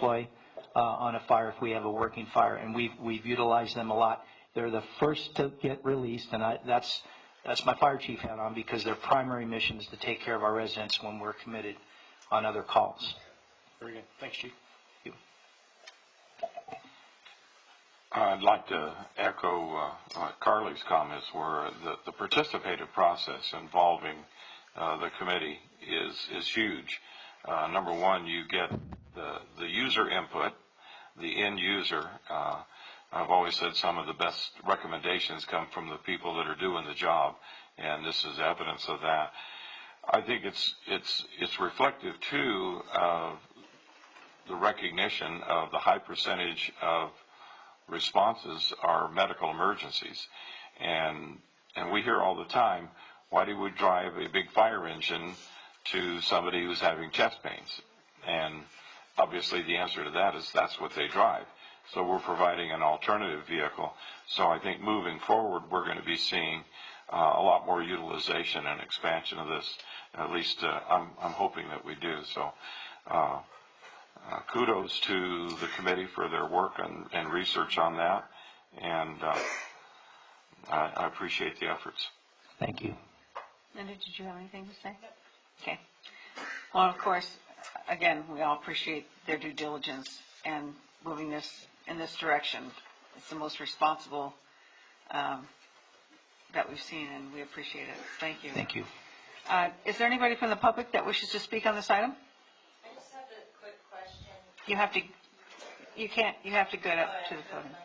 deploy on a fire if we have a working fire, and we've utilized them a lot. They're the first to get released, and that's my fire chief hat on, because their primary mission is to take care of our residents when we're committed on other calls. Very good. Thanks, Chief. Thank you. I'd like to echo Carly's comments, where the participative process involving the committee is huge. Number one, you get the user input, the end user. I've always said some of the best recommendations come from the people that are doing the job, and this is evidence of that. I think it's reflective too of the recognition of the high percentage of responses are medical emergencies, and we hear all the time, why do we drive a big fire engine to somebody who's having chest pains? And obviously the answer to that is that's what they drive. So we're providing an alternative vehicle. So I think moving forward, we're going to be seeing a lot more utilization and expansion of this. At least I'm hoping that we do. So kudos to the committee for their work and research on that. And I appreciate the efforts. Thank you. Linda, did you have anything to say? Okay. Well, of course, again, we all appreciate their due diligence and moving this in this direction. It's the most responsible that we've seen, and we appreciate it. Thank you. Thank you. Is there anybody from the public that wishes to speak on this item? I just have a quick question. You have to go up to the podium.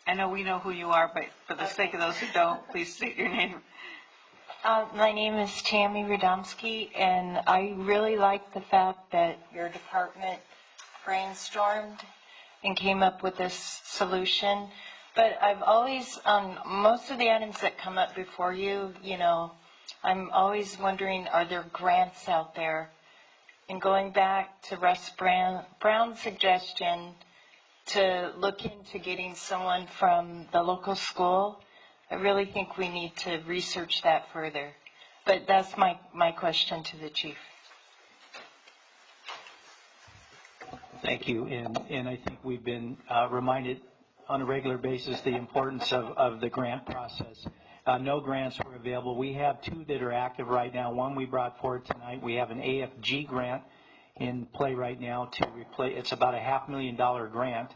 I know we know who you are, but for the sake of those who don't, please state your name. My name is Tammy Radomski, and I really like the fact that your department brainstormed and came up with this solution. But I've always, most of the items that come up before you, I'm always wondering, are there grants out there? And going back to Russ Brown's suggestion to look into getting someone from the local school, I really think we need to research that further. But that's my question to the chief. Thank you. And I think we've been reminded on a regular basis the importance of the grant process. No grants were available. We have two that are active right now. One we brought forward tonight. We have an AFG grant in play right now to replace, it's about a $500,000 grant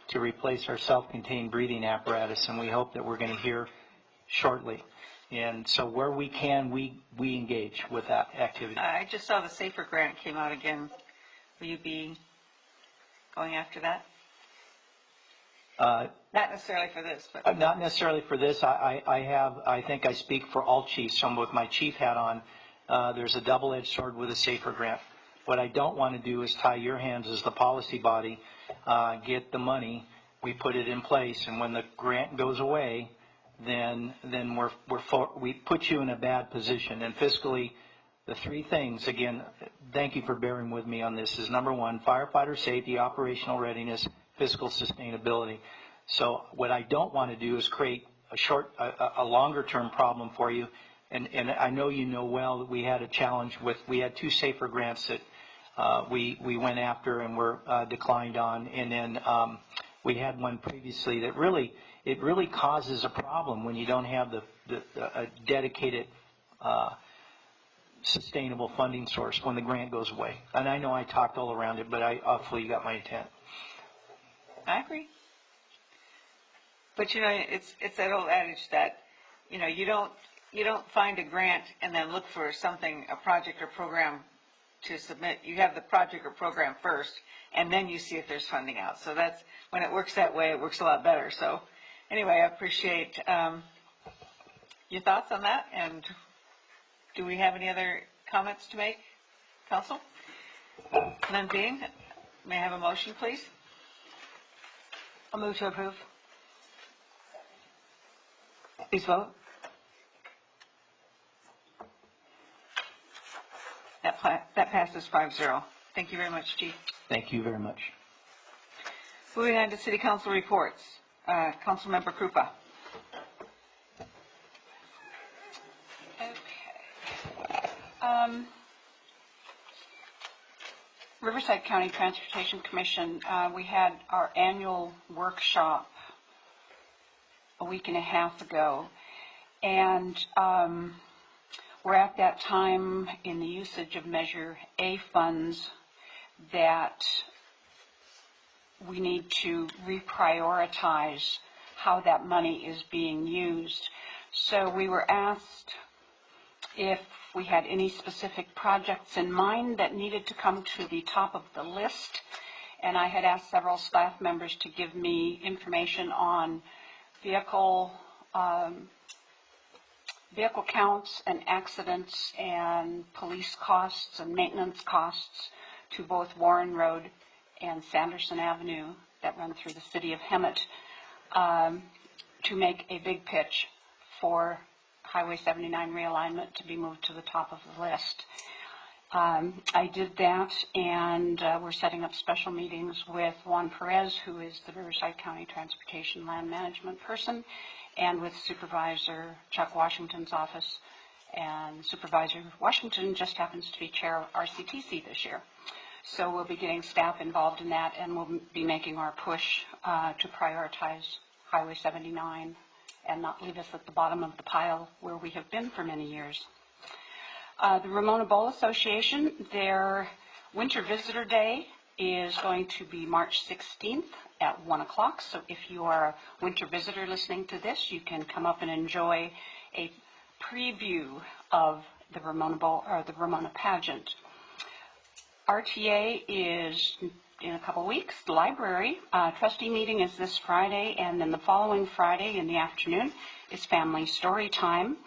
to replace our self-contained breathing apparatus, and we hope that we're going to hear shortly. And so where we can, we engage with that activity. I just saw the SAFER grant came out again. Will you be going after that? Not necessarily for this, but not necessarily for this. I think I speak for all chiefs. So with my chief hat on, there's a double-edged sword with a SAFER grant. What I don't want to do is tie your hands as the policy body, get the money, we put it in place, and when the grant goes away, then we put you in a bad position. And fiscally, the three things, again, thank you for bearing with me on this, is number one, firefighter safety, operational readiness, fiscal sustainability. So what I don't want to do is create a longer term problem for you. And I know you know well that we had a challenge we had two SAFER grants that we went after and were declined on. And then we had one previously that it really causes a problem when you don't have a dedicated sustainable funding source when the grant goes away. And I know I talked all around it, but hopefully you got my intent. I agree. But it's that old adage that you don't find a grant and then look for something, a project or program to submit. You have the project or program first, and then you see if there's funding out. So that's when it works that way, it works a lot better. So anyway, I appreciate your thoughts on that. And do we have any other comments to make, Council? None being, may I have a motion, please? I'll move to approve. Please vote. That passes 5-0. Thank you very much, Chief. Thank you very much. Moving on to City Council reports. Councilmember Krupa. Okay. Riverside County Transportation Commission, we had our annual workshop a week and a half ago, and we're at that time in the usage of Measure A funds that we need to reprioritize how that money is being used. So we were asked if we had any specific projects in mind that needed to come to the top of the list, and I had asked several staff members to give me information on vehicle counts and accidents and police costs and maintenance costs to both Warren Road and Sanderson Avenue that run through the city of Hemet, to make a big pitch for Highway 79 realignment to be moved to the top of the list. I did that, and we're setting up special meetings with Juan Perez, who is the Riverside County Transportation Land Management person, and with Supervisor Chuck Washington's office. And Supervisor Washington just happens to be chair of RCTC this year. So we'll be getting staff involved in that, and we'll be making our push to prioritize Highway 79 and not leave us at the bottom of the pile where we have been for many years. The Ramona Bowl Association, their Winter Visitor Day is going to be March 16th at 1 o'clock. So if you are a winter visitor listening to this, you can come up and enjoy a preview of the Ramona Bowl or the Ramona pageant. RTA is in a couple weeks. The library trustee meeting is this Friday, and then the following Friday in the afternoon is family story time.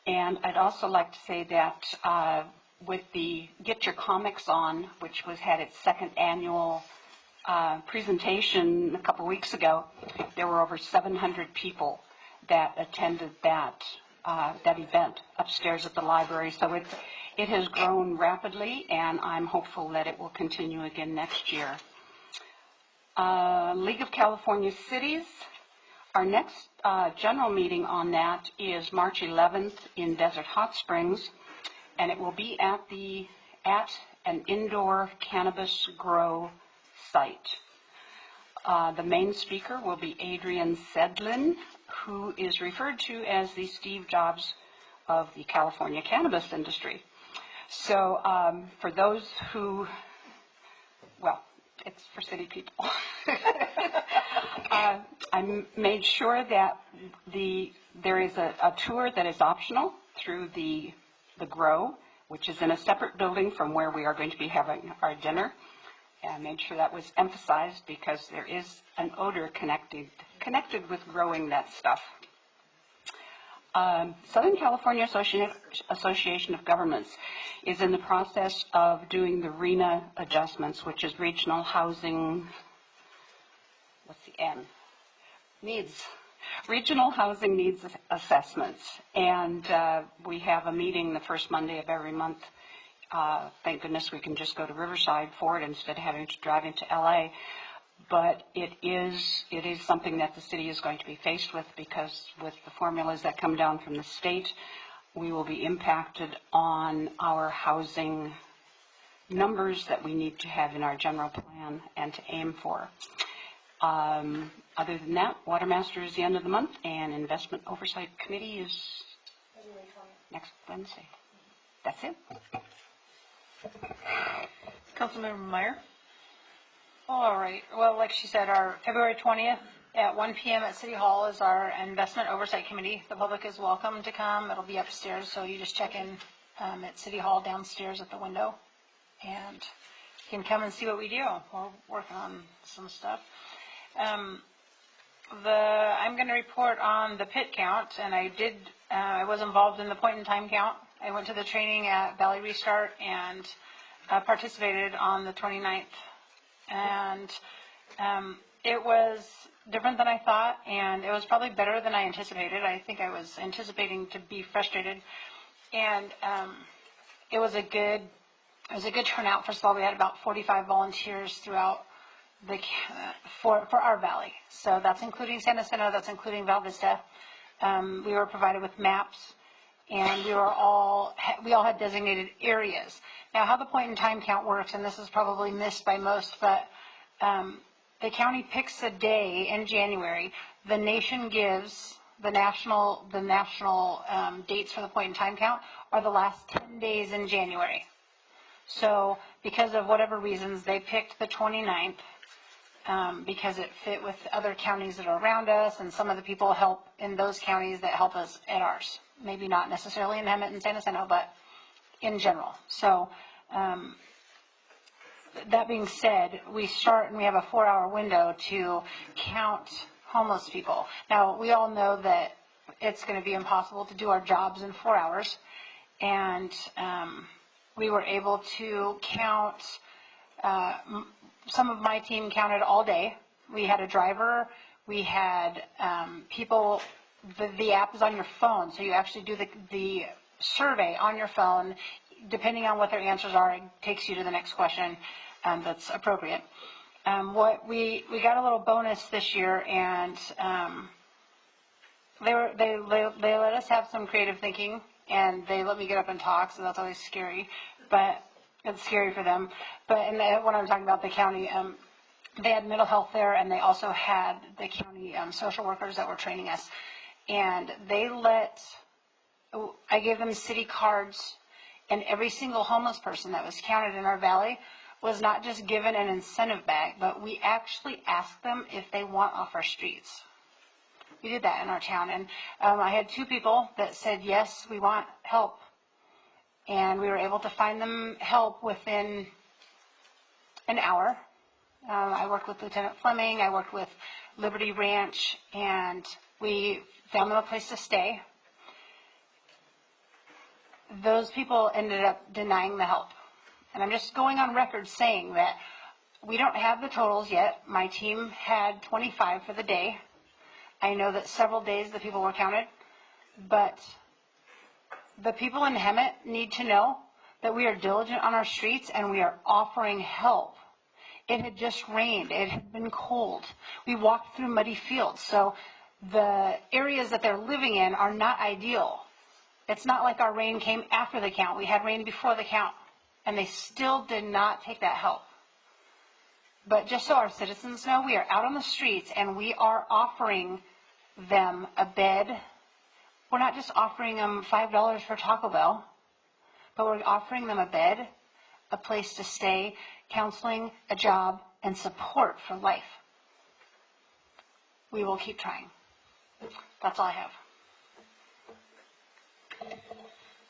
And I'd also like to say that with the Get Your Comics On, which had its second annual presentation a couple weeks ago, there were over 700 people that attended that event upstairs at the library. So it has grown rapidly, and I'm hopeful that it will continue again next year. League of California Cities, our next general meeting on that is March 11th in Desert Hot Springs, and it will be at an indoor cannabis grow site. The main speaker will be Adrian Sedlin, who is referred to as the Steve Jobs of the California cannabis industry. So for those who, well, it's for city people. I made sure that there is a tour that is optional through the Grow, which is in a separate building from where we are going to be having our dinner. And I made sure that was emphasized because there is an odor connected with growing that stuff. Southern California Association of Governments is in the process of doing the RHNA adjustments, which is Regional Housing, what's the N? Regional Housing Needs Assessments. And we have a meeting the first Monday of every month. Thank goodness we can just go to Riverside for it instead of having to drive into LA. But it is something that the city is going to be faced with, because with the formulas that come down from the state, we will be impacted on our housing numbers that we need to have in our general plan and to aim for. Other than that, Watermaster is the end of the month, and Investment Oversight Committee is next Wednesday. That's it. Councilmember Meyer. All right. Well, like she said, our February 20th at 1 p.m. at City Hall is our Investment Oversight Committee. The public is welcome to come. It'll be upstairs, so you just check in at City Hall downstairs at the window, and you can come and see what we do. We're working on some stuff. I'm going to report on the pit count, and I was involved in the point-in-time count. I went to the training at Valley Restart and participated on the 29th. And it was different than I thought, and it was probably better than I anticipated. I think I was anticipating to be frustrated, and it was a good turnout. First of all, we had about 45 volunteers throughout for our valley. So that's including San Jacinto, that's including Val Vista. We were provided with maps and we all had designated areas. Now, how the point in time count works, and this is probably missed by most, but the county picks a day in January. The nation gives the national dates for the point in time count are the last 10 days in January. So because of whatever reasons, they picked the 29th because it fit with other counties that are around us, and some of the people help in those counties that help us at ours. Maybe not necessarily in Hemet and San Jacinto, but in general. So that being said, we start and we have a 4-hour window to count homeless people. Now, we all know that it's going to be impossible to do our jobs in 4 hours, and we were able to count, some of my team counted all day. We had a driver, we had people, the app is on your phone, so you actually do the survey on your phone. Depending on what their answers are, it takes you to the next question that's appropriate. What we got a little bonus this year, and they let us have some creative thinking, and they let me get up and talk, so that's always scary, but it's scary for them. But when I'm talking about the county, they had mental health there, and they also had the county social workers that were training us, and I gave them city cards, and every single homeless person that was counted in our valley was not just given an incentive bag, but we actually asked them if they want off our streets. We did that in our town, and I had 2 people that said, yes, we want help. And we were able to find them help within an hour. I worked with Lieutenant Fleming, I worked with Liberty Ranch, and we found them a place to stay. Those people ended up denying the help. And I'm just going on record saying that we don't have the totals yet. My team had 25 for the day. I know that several days the people were counted, but the people in Hemet need to know that we are diligent on our streets and we are offering help. It had just rained. It had been cold. We walked through muddy fields. So the areas that they're living in are not ideal. It's not like our rain came after the count. We had rain before the count, and they still did not take that help. But just so our citizens know, we are out on the streets, and we are offering them a bed. We're not just offering them $5 for Taco Bell, but we're offering them a bed, a place to stay, counseling, a job, and support for life. We will keep trying. That's all I have.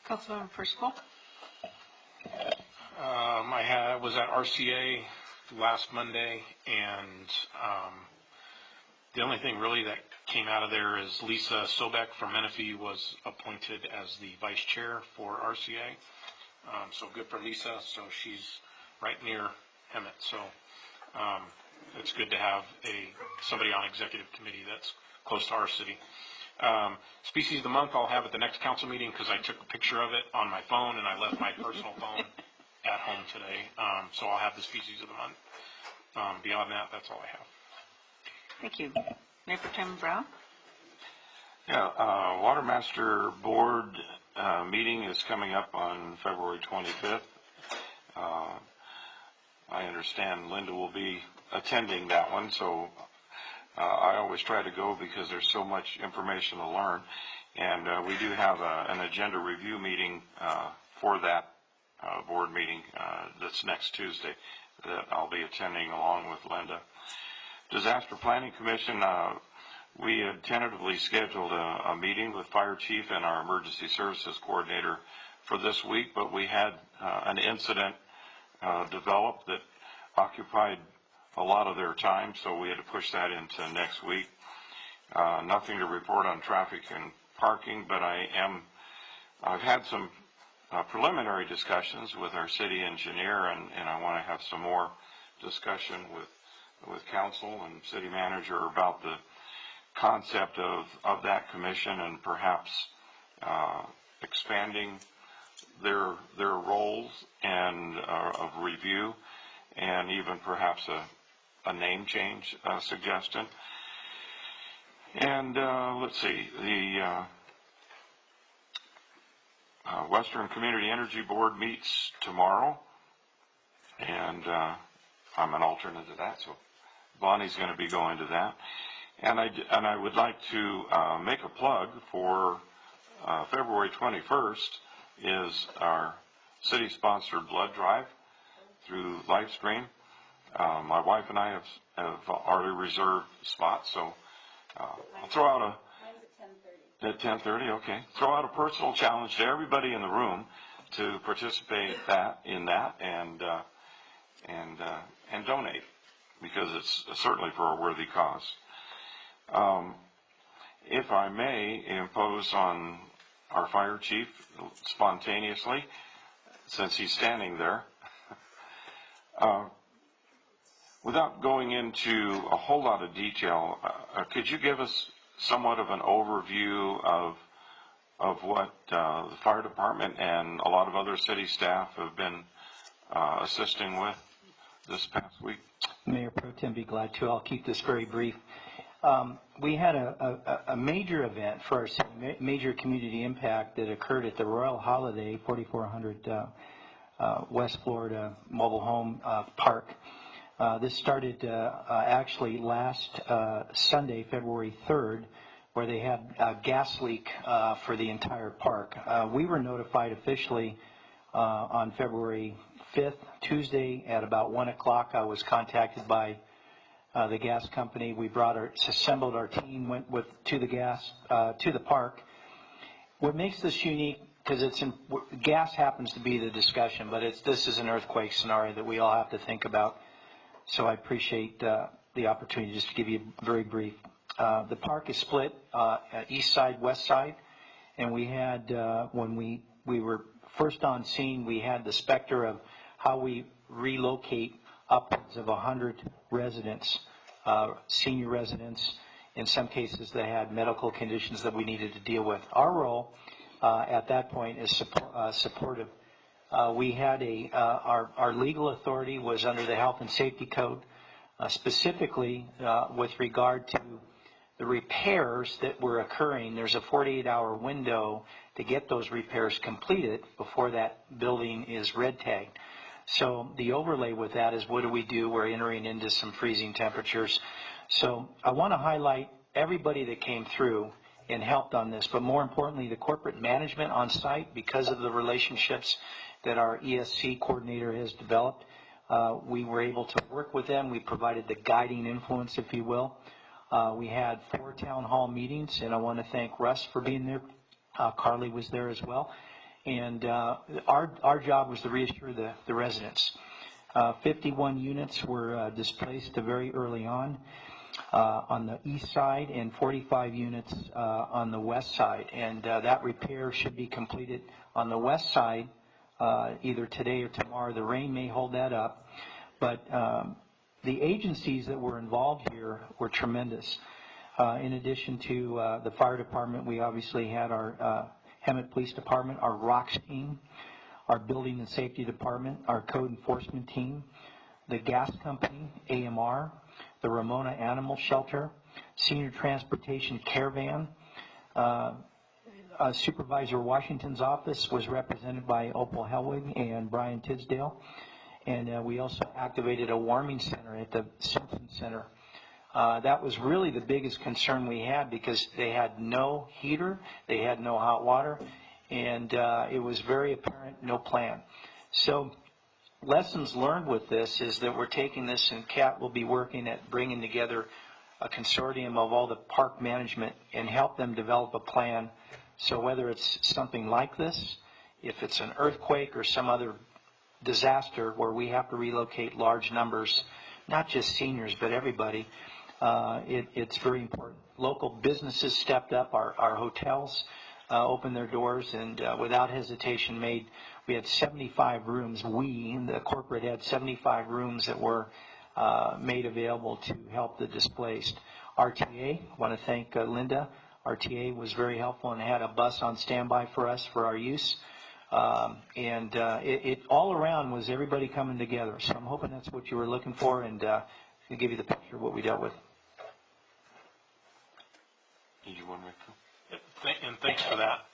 Councilmember Percival? I was at RCA last Monday, and the only thing really that came out of there is Lisa Sobek from Menifee was appointed as the vice chair for RCA. So good for Lisa. So she's right near Hemet. So it's good to have somebody on executive committee that's close to our city. Species of the month I'll have at the next council meeting because I took a picture of it on my phone and I left my personal phone at home today. So I'll have the species of the month. Beyond that, that's all I have. Thank you. Mayor Pro Tem Brown? Yeah, Water Master Board meeting is coming up on February 25th. I understand Linda will be attending that one, so I always try to go because there's so much information to learn. And we do have an agenda review meeting for that board meeting that's next Tuesday that I'll be attending along with Linda. Disaster Planning Commission, we had tentatively scheduled a meeting with Fire Chief and our Emergency Services Coordinator for this week, but we had an incident develop that occupied a lot of their time, so we had to push that into next week. Nothing to report on traffic and parking, but I've had some preliminary discussions with our city engineer, and I want to have some more discussion with council and city manager about the concept of that commission and perhaps expanding their roles and of review, and even perhaps a name change suggestion. And let's see, Western Community Energy Board meets tomorrow, and I'm an alternate to that, so Bonnie's going to be going to that. And I would like to make a plug for February 21st is our city-sponsored blood drive through live stream. My wife and I have already reserved spots, so I'll throw out at 10:30. Okay. Throw out a personal challenge to everybody in the room to participate in that and donate, because it's certainly for a worthy cause. If I may impose on our fire chief spontaneously, since he's standing there, without going into a whole lot of detail, could you give us somewhat of an overview of what the fire department and a lot of other city staff have been assisting with this past week? Mayor Pro Tem, be glad to. I'll keep this very brief. We had a major event for our city, major community impact that occurred at the Royal Holiday, 4400 West Florida Mobile Home Park. This started actually last Sunday, February 3rd, where they had a gas leak for the entire park. We were notified officially on February 5th, Tuesday, at about 1 o'clock. I was contacted by the gas company. We assembled our team, went to the park. What makes this unique, because gas happens to be the discussion, but this is an earthquake scenario that we all have to think about. So I appreciate the opportunity just to give you very brief. The park is split east side, west side, and we had when we were first on scene, we had the specter of how we relocate upwards of 100 residents, senior residents. In some cases, they had medical conditions that we needed to deal with. Our role at that point is supportive. We had our legal authority was under the Health and Safety Code, specifically with regard to the repairs that were occurring. There's a 48-hour window to get those repairs completed before that building is red tagged. So the overlay with that is, what do we do? We're entering into some freezing temperatures. So I want to highlight everybody that came through and helped on this, but more importantly, the corporate management on site, because of the relationships that our ESC coordinator has developed. We were able to work with them. We provided the guiding influence, if you will. We had 4 town hall meetings, and I want to thank Russ for being there. Carly was there as well. And our job was to reassure the residents. 51 units were displaced very early on the east side, and 45 units on the west side. And that repair should be completed on the west side either today or tomorrow. The rain may hold that up. But the agencies that were involved here were tremendous. In addition to the fire department, we obviously had our Hemet Police Department, our ROCKS team, our Building and Safety Department, our Code Enforcement team, the gas company, AMR, the Ramona Animal Shelter, Senior Transportation Caravan. Supervisor Washington's office was represented by Opal Helwig and Brian Tisdale. And we also activated a warming center at the Simpson Center. That was really the biggest concern we had, because they had no heater, they had no hot water, and it was very apparent, no plan. So lessons learned with this is that we're taking this, and Kat will be working at bringing together a consortium of all the park management and help them develop a plan. So whether it's something like this, if it's an earthquake or some other disaster where we have to relocate large numbers, not just seniors, but everybody, it's very important. Local businesses stepped up. Our hotels opened their doors, and without hesitation we had 75 rooms. The corporate had 75 rooms that were made available to help the displaced. RTA, I want to thank Linda. RTA was very helpful and had a bus on standby for us for our use. It all around was everybody coming together. So I'm hoping that's what you were looking for, and to give you the picture of what we dealt with. Did you want to make And thanks for that.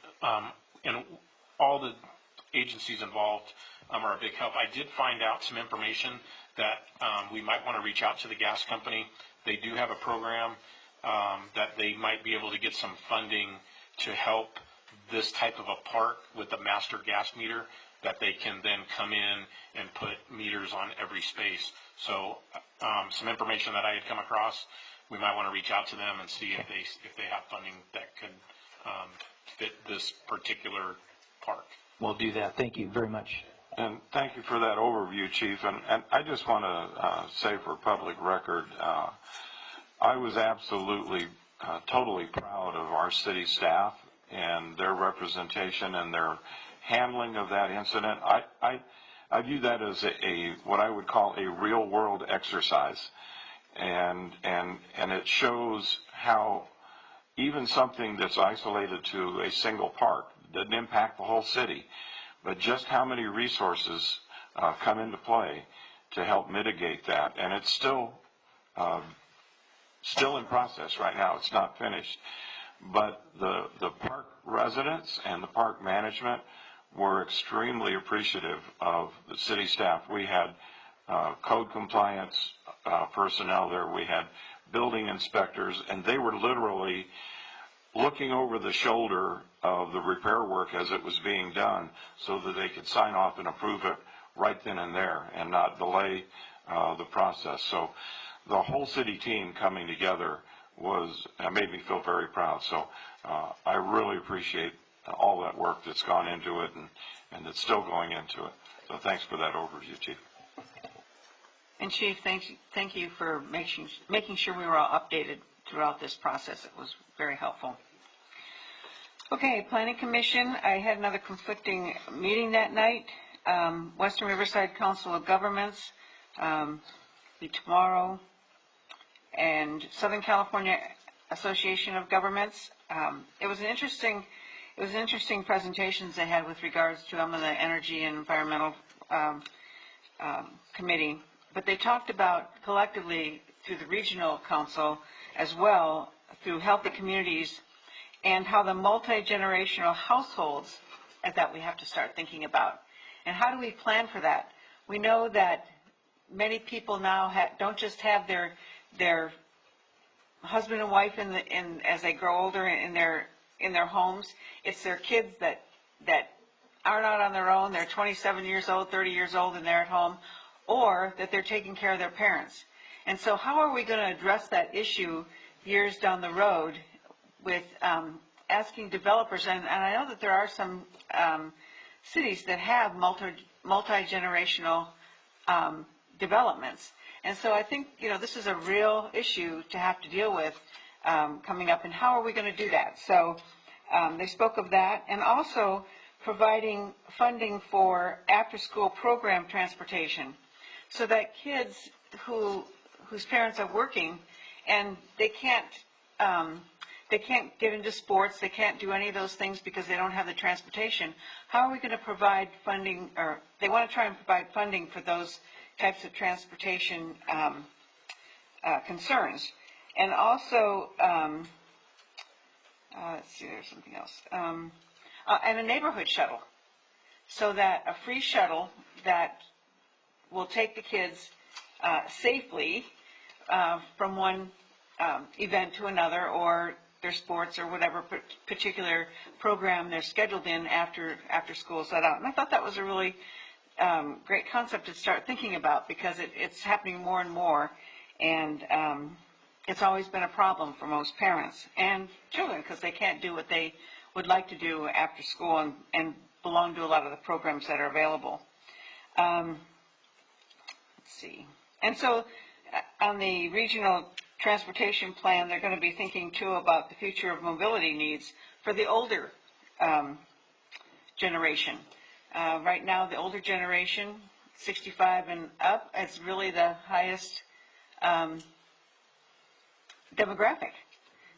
And all the agencies involved are a big help. I did find out some information that we might want to reach out to the gas company. They do have a program that they might be able to get some funding to help this type of a park with a master gas meter, that they can then come in and put meters on every space. So some information that I had come across, we might want to reach out to them and see if they have funding that could fit this particular park. We'll do that. Thank you very much. And thank you for that overview, Chief. And I just want to say for public record, I was absolutely, totally proud of our city staff and their representation and their handling of that incident. I view that as what I would call a real world exercise. And it shows how even something that's isolated to a single park doesn't impact the whole city, but just how many resources come into play to help mitigate that. And it's still in process right now. It's not finished. But the park residents and the park management were extremely appreciative of the city staff. We had code compliance personnel there. We had building inspectors, and they were literally looking over the shoulder of the repair work as it was being done so that they could sign off and approve it right then and there and not delay the process. So the whole city team coming together made me feel very proud. So I really appreciate all that work that's gone into it and that's still going into it. So thanks for that overview, Chief. And Chief, thank you for making sure we were all updated throughout this process. It was very helpful. Okay, Planning Commission, I had another conflicting meeting that night. Western Riverside Council of Governments be tomorrow, and Southern California Association of Governments. It was an interesting presentations they had with regards to the Energy and Environmental Committee, but they talked about collectively through the regional council as well through healthy communities and how the multi-generational households that we have to start thinking about. And how do we plan for that? We know that many people now don't just have their husband and wife as they grow older in their homes. It's their kids that are not on their own. They're 27 years old, 30 years old, and they're at home, or that they're taking care of their parents. And so how are we going to address that issue years down the road with asking developers, and I know that there are some cities that have multi-generational developments. And so I think, this is a real issue to have to deal with coming up, and how are we going to do that? So they spoke of that, and also providing funding for after-school program transportation so that kids whose parents are working and they can't get into sports, they can't do any of those things because they don't have the transportation. How are we going to provide funding, or they want to try and provide funding for those types of transportation concerns. And also, let's see, there's something else. And a neighborhood shuttle, so that a free shuttle that will take the kids safely from one event to another, or their sports or whatever particular program they're scheduled in after school's let out. And I thought that was a really great concept to start thinking about, because it's happening more and more, and it's always been a problem for most parents and children because they can't do what they would like to do after school and belong to a lot of the programs that are available. Let's see. And so on the regional transportation plan, they're going to be thinking too about the future of mobility needs for the older generation. Right now, the older generation, 65 and up, is really the highest demographic.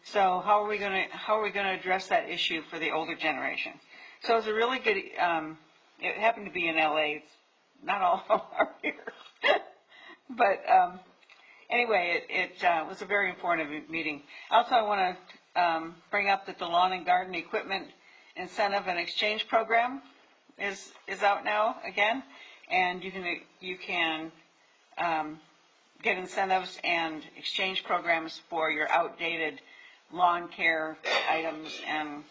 So how are we going to address that issue for the older generation? So it's a really good. It happened to be in LA. It's not all of them are here, but anyway, it was a very informative meeting. Also, I want to bring up that the lawn and garden equipment incentive and exchange program is out now again, and you can get incentives and exchange programs for your outdated lawn care items, and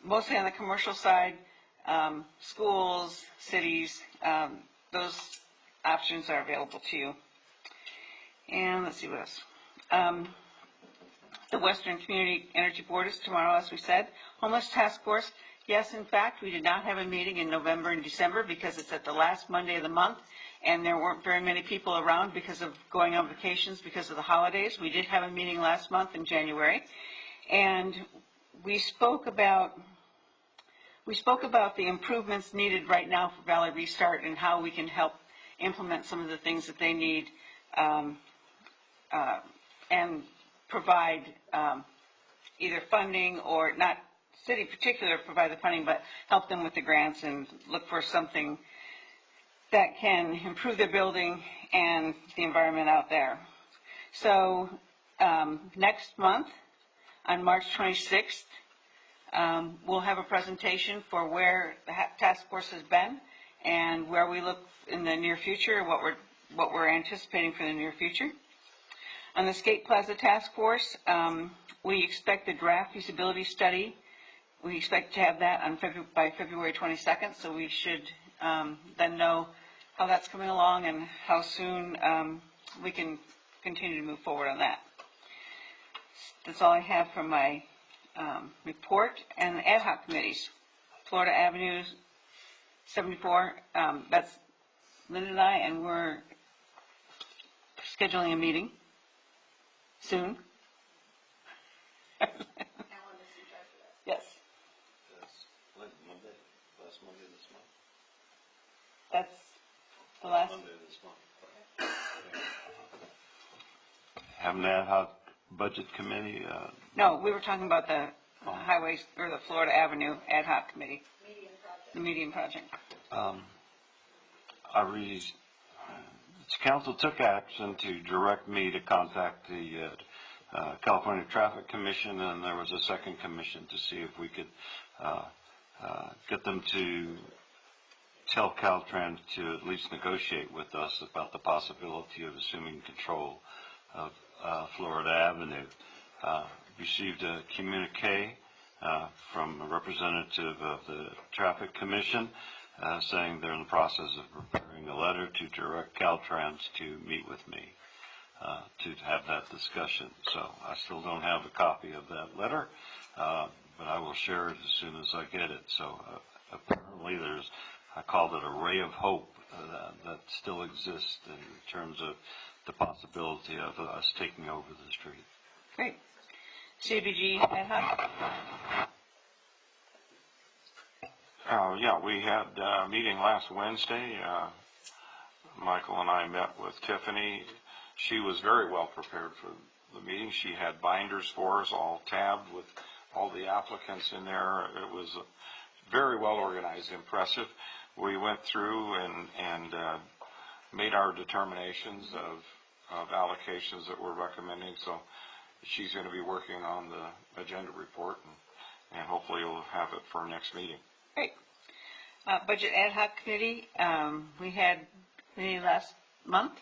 mostly on the commercial side, schools, cities, those options are available to you. And let's see what else. The Western Community Energy Board is tomorrow, as we said. Homeless Task Force, yes, in fact, we did not have a meeting in November and December because it's at the last Monday of the month, and there weren't very many people around because of going on vacations because of the holidays. We did have a meeting last month in January, and we spoke about the improvements needed right now for Valley Restart and how we can help implement some of the things that they need and provide either funding or not city particular provide the funding, but help them with the grants and look for something that can improve their building and the environment out there. So next month, on March 26th, we'll have a presentation for where the task force has been and where we look in the near future, what we're anticipating for the near future. On the Skate Plaza Task Force, we expect a draft feasibility study. We expect to have that on by February 22nd, so we should then know how that's coming along and how soon we can continue to move forward on that. That's all I have from my report. And the ad hoc committees, Florida Avenue 74, that's Lynn and I, and we're scheduling a meeting soon. Yes. Last Monday this month. That's the last. Monday this month. Have an ad hoc budget committee? No, we were talking about the highways or the Florida Avenue ad hoc committee. The median project. Council took action to direct me to contact the California Traffic Commission, and there was a second commission to see if we could get them to tell Caltrans to at least negotiate with us about the possibility of assuming control of Florida Avenue. Received a communique from a representative of the Traffic Commission saying they're in the process of preparing a letter to direct Caltrans to meet with me to have that discussion. So I still don't have a copy of that letter, but I will share it as soon as I get it. So apparently I called it a ray of hope that still exists in terms of the possibility of us taking over the street. Great. CDBG ad hoc. Yeah, we had a meeting last Wednesday. Michael and I met with Tiffany. She was very well prepared for the meeting. She had binders for us, all tabbed with all the applicants in there. It was very well organized, impressive. We went through and made our determinations of allocations that we're recommending. So she's going to be working on the agenda report, and hopefully we'll have it for our next meeting. Great. Budget ad hoc committee, we had meeting last month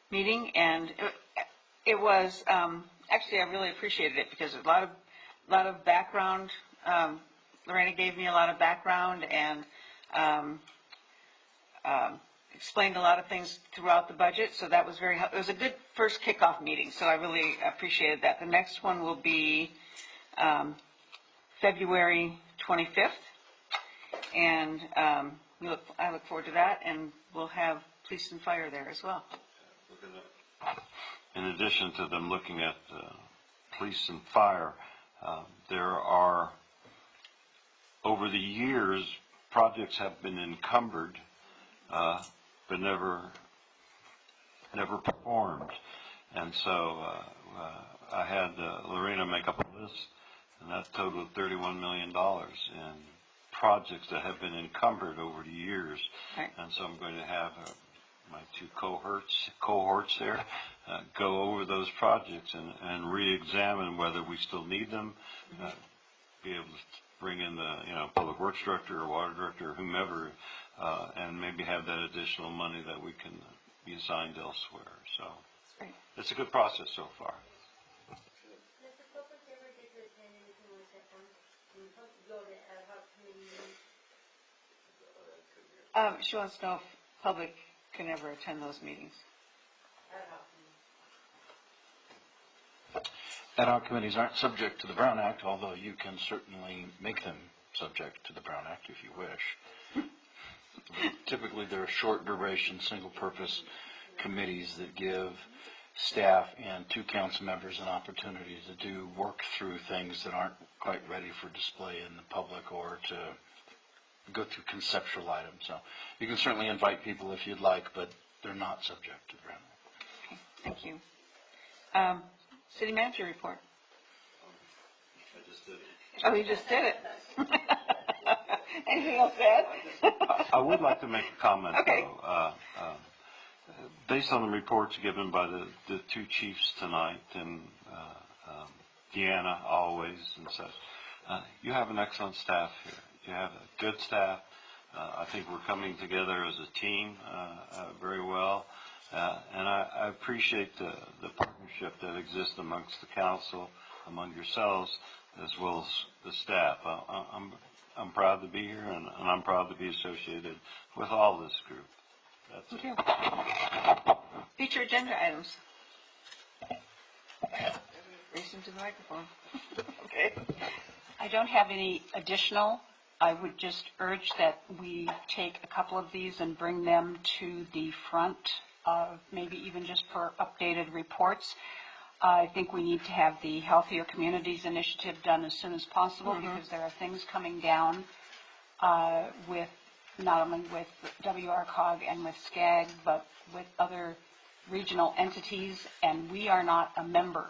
meeting, and it was actually I really appreciated it because a lot of background. Lorena gave me a lot of background and explained a lot of things throughout the budget. So that was it was a good first kickoff meeting. So I really appreciated that. The next one will be February 25th. And I look forward to that, and we'll have police and fire there as well. In addition to them looking at police and fire, there are, over the years, projects have been encumbered, but never performed. And so I had Lorena make up a list, and that totaled $31 million in projects that have been encumbered over the years. Right. And so I'm going to have my two cohorts there go over those projects and re-examine whether we still need them, be able to bring in the, public works director or water director or whomever, and maybe have that additional money that we can be assigned elsewhere. So Great. it's a good process so far. She wants to know if public can ever attend those meetings. Ad hoc committees aren't subject to the Brown Act, although you can certainly make them subject to the Brown Act if you wish. Typically, they're short duration, single purpose committees that give staff and 2 council members an opportunity to do work through things that aren't quite ready for display in the public or to go through conceptual items. So you can certainly invite people if you'd like, but they're not subject to the Brown Act. Okay, thank you. City manager report. I just did it. Oh, you just did it. Anything else to add? I would like to make a comment, Okay. though. Based on the reports given by the 2 chiefs tonight and Deanna always and such, you have an excellent staff here. You have a good staff. I think we're coming together as a team very well. And I appreciate the partnership that exists amongst the council, among yourselves, as well as the staff. I'm proud to be here, and I'm proud to be associated with all this group. That's it. Thank you. Future agenda items. Racing to the microphone. Okay. I don't have any additional. I would just urge that we take a couple of these and bring them to the front, maybe even just for updated reports. I think we need to have the Healthier Communities Initiative done as soon as possible because there are things coming down with not only with WRCOG and with SCAG, but with other regional entities, and we are not a member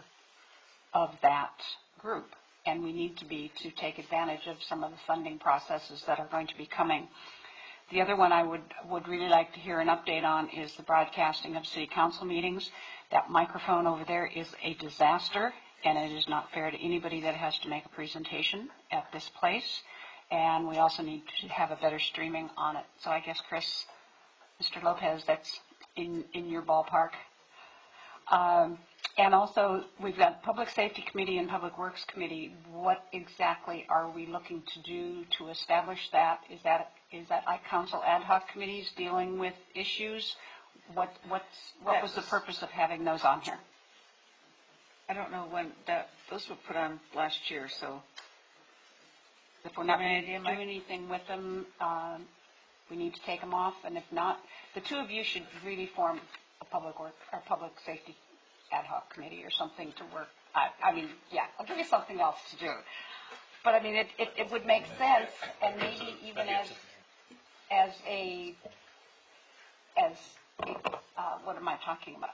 of that group. And we need to be to take advantage of some of the funding processes that are going to be coming. The other one I would really like to hear an update on is the broadcasting of city council meetings. That microphone over there is a disaster, and it is not fair to anybody that has to make a presentation at this place. And we also need to have a better streaming on it. So I guess, Chris, Mr. Lopez, that's in your ballpark. And also, we've got Public Safety Committee and Public Works Committee. What exactly are we looking to do to establish that? Is that like council ad hoc committees dealing with issues? What was the purpose of having those on here? I don't know when those were put on last year, so. If we're not going to do anything with them, we need to take them off. And if not, the 2 of you should really form a public safety ad hoc committee or something to work. I mean, yeah, I'll give you something else to do. But I mean, it would make sense, and maybe even as what am I talking about?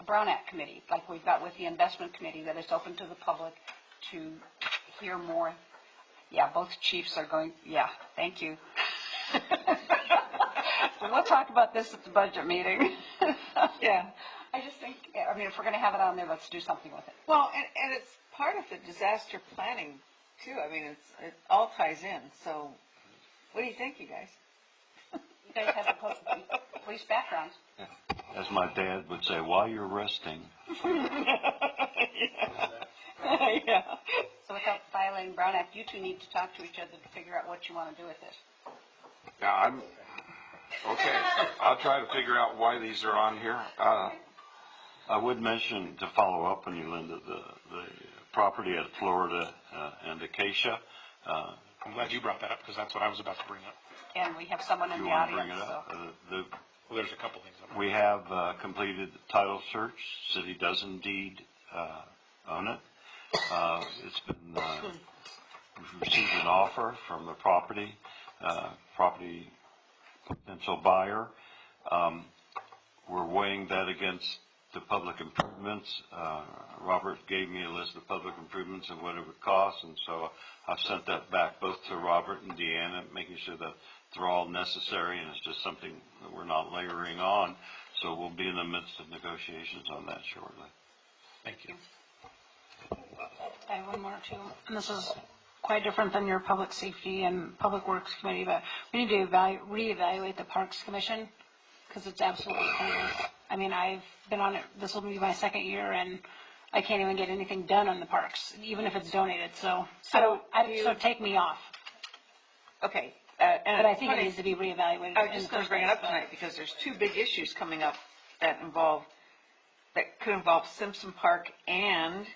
A Brown Act committee, like we've got with the investment committee, that is open to the public to hear more. Yeah, both chiefs are going. Yeah, thank you. We'll talk about this at the budget meeting. Yeah. I just think, I mean, if we're going to have it on there, let's do something with it. Well, and it's part of the disaster planning, too. I mean, it all ties in. So what do you think, you guys? You guys have a police background. As my dad would say, while you're resting. Yeah. So without violating Brown Act, you 2 need to talk to each other to figure out what you want to do with this. Yeah, okay. I'll try to figure out why these are on here. I would mention, to follow up on you, Linda, the property at Florida and Acacia. I'm glad you brought that up because that's what I was about to bring up. And we have someone in You the want to audience. bring it up? So. Well, there's a couple things. We have completed the title search. City does indeed own it. It's been we've received an offer from the property potential buyer. We're weighing that against the public improvements. Robert gave me a list of public improvements and what it would cost, and so I've sent that back both to Robert and Deanna, making sure that they're all necessary and it's just something that we're not layering on. So we'll be in the midst of negotiations on that shortly. Thank you. I have one more too, and this is quite different than your public safety and public works committee, but we need to reevaluate the Parks Commission because it's absolutely pointless. I mean, I've been on it, this will be my second year, and I can't even get anything done on the parks, even if it's donated, so So so take me off. Okay. But I think it needs to be reevaluated. I was just going to bring it up tonight because there's two big issues coming up that could involve Simpson Park and,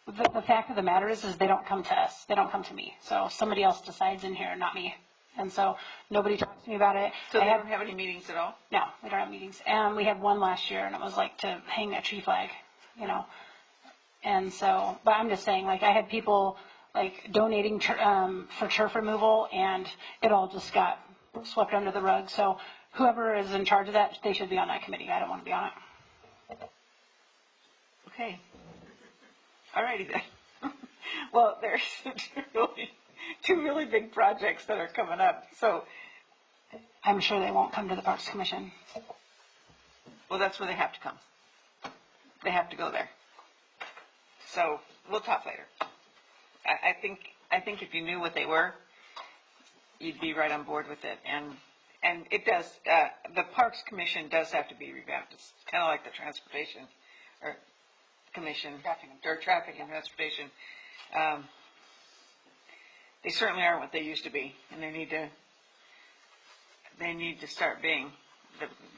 The fact of the matter is they don't come to us. They don't come to me. So somebody else decides in here, not me. And so nobody talks to me about it. so they don't have any meetings at all? No, we don't have meetings. And we had one last year, and it was like to hang a tree flag, you know. And so, but I'm just saying, like, I had people, like, donating for turf removal, and it all just got swept under the rug. So whoever is in charge of that, they should be on that committee. I don't want to be on it. Okay. All righty then. Well, there's two really big projects that are coming up. So, I'm sure they won't come to the Parks Commission. well, that's where they have to come. They have to go there. So we'll talk later. I think if you knew what they were, you'd be right on board with it. And it does, the Parks Commission does have to be revamped. It's kind of like the Transportation or Commission, or Traffic and Transportation. They certainly aren't what they used to be, and they need to start being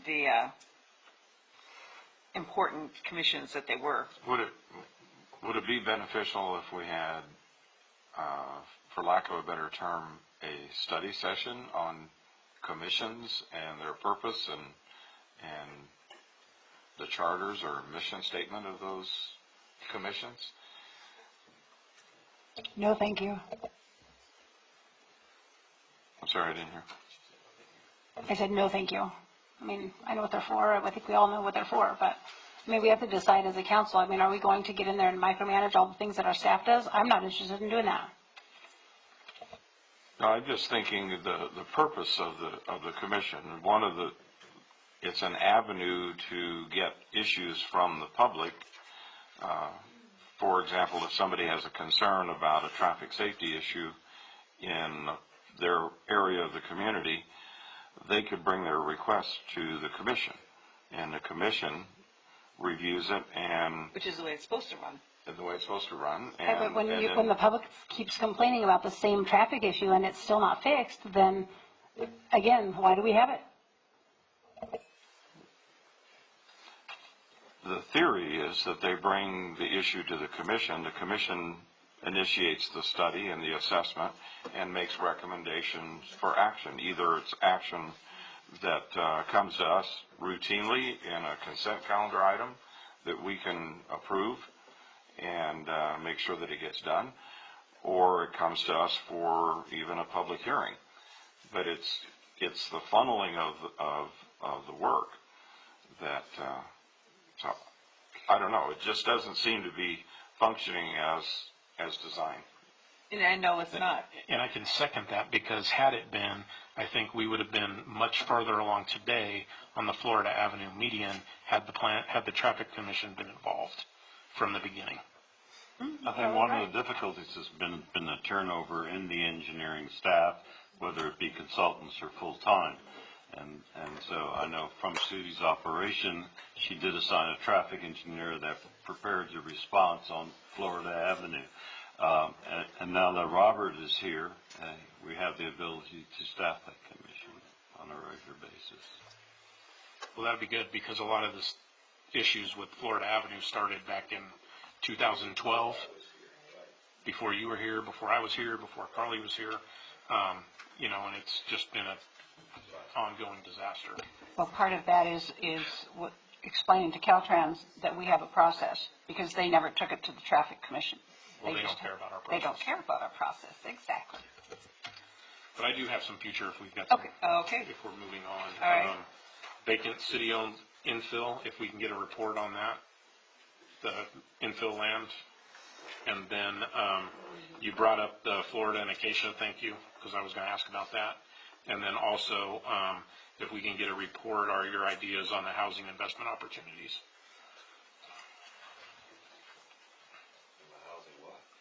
the important commissions that they were. Would it be beneficial if we had, for lack of a better term, a study session on commissions and their purpose and the charters or mission statement of those commissions? No, thank you. I'm sorry, I didn't hear. I said, no, thank you. I mean, I know what they're for. I think we all know what they're for, but I mean, we have to decide as a council. I mean, are we going to get in there and micromanage all the things that our staff does? I'm not interested in doing that. No, I'm just thinking the purpose of the commission. It's an avenue to get issues from the public. For example, if somebody has a concern about a traffic safety issue in their area of the community, they could bring their request to the commission, and the commission reviews it and Which is the way it's supposed to run. the way it's supposed to run. Yeah, but when the public keeps complaining about the same traffic issue and it's still not fixed, then again, why do we have it? The theory is that they bring the issue to the commission initiates the study and the assessment and makes recommendations for action. Either it's action that comes to us routinely in a consent calendar item that we can approve and make sure that it gets done, or it comes to us for even a public hearing. But it's the funneling of the work that so I don't know. It just doesn't seem to be functioning as designed. And I know it's not. And I can second that, because had it been, I think we would have been much further along today on the Florida Avenue median had the Traffic Commission been involved from the beginning. I think one of the difficulties has been the turnover in the engineering staff, whether it be consultants or full-time. And so I know from Sudy's operation, she did assign a traffic engineer that prepared the response on Florida Avenue. And now that Robert is here, we have the ability to staff that commission on a regular basis. Well, that'd be good, because a lot of this issues with Florida Avenue started back in 2012, before you were here, before I was here, before Carly was here, and it's just been an ongoing disaster. Well, part of that is explaining to Caltrans that we have a process, because they never took it to the Traffic Commission. Well, they don't care about our process. They don't care about our process, exactly. But I do have some future if we've got some. Okay. If we're moving on. All right. Vacant city-owned infill, if we can get a report on that, the infill land. And then you brought up the Florida and Acacia, thank you, because I was going to ask about that. And then also, if we can get a report, are your ideas on the housing investment opportunities?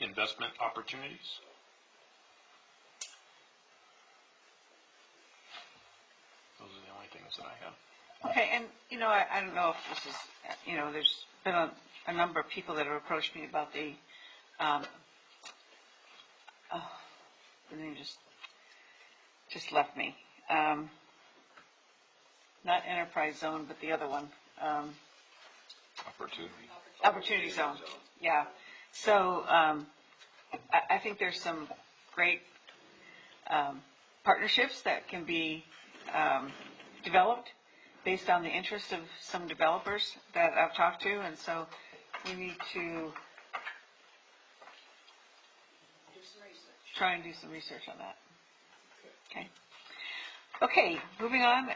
In investment opportunities. Those are the only things that I have. Okay, and, I don't know if this is, there's been a number of people that have approached me about the name just left me. Not enterprise zone, but the other one. Opportunity zone, yeah. So, I think there's some great, partnerships that can be, developed based on the interest of some developers that I've talked to, and so we need to try and do some research on that. Okay. Okay, moving on,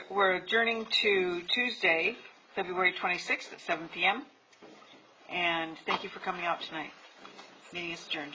we're adjourning to Tuesday, February 26th at 7 p.m. And thank you for coming out tonight. Meeting is adjourned.